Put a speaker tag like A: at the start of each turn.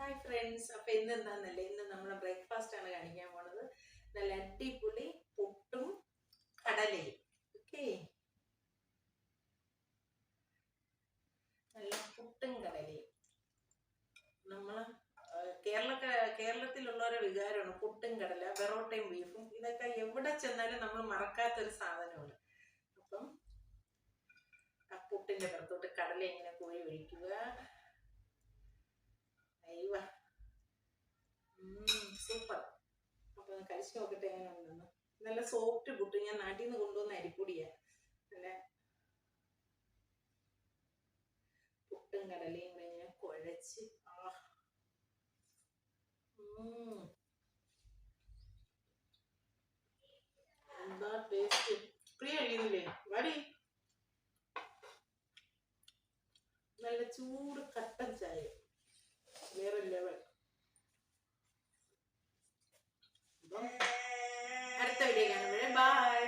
A: Hi friends, അപ്പൊ ഇന്ന് എന്താന്നല്ലേ, ഇന്ന് നമ്മളെ ബ്രേക്ക്ഫാസ്റ്റ് ആണ് കാണിക്കാൻ പോണത്. നല്ല അടിപൊളി പുട്ടും കടലയും. ഓക്കെ, നല്ല പുട്ടും കടലയും. നമ്മള് കേരളത്തിലുള്ളവരെ വികാരമാണ് പുട്ടും കടല, വെറോട്ടയും ബീഫും. ഇതൊക്കെ എവിടെ ചെന്നാലും നമ്മൾ മറക്കാത്തൊരു സാധനമാണ്. അപ്പം ആ പുട്ടിന്റെ പുറത്തോട്ട് കടല ഇങ്ങനെ കോരി ഒഴിക്കുക. അയ്യോ, സൂപ്പർ. അപ്പൊ കഴിച്ചു നോക്കട്ടെ എങ്ങനെ ഉണ്ടെന്ന്. നല്ല സോഫ്റ്റ് പുട്ട്, ഞാൻ നാട്ടിൽ നിന്ന് കൊണ്ടുവന്ന അരിപ്പൊടിയാ. നല്ല പുട്ടും കടലയും കൂടെ ഇങ്ങനെ കുഴച്ച് എന്താ ടേസ്റ്റ്. പ്രിയ കഴിയുന്നില്ലേ? വടി നല്ല ചൂട് കട്ടൻ ചായ, വേറെ ലെവൽ. അപ്പം അടുത്ത വീഡിയോ കാണുമ്പോഴേ ബൈ.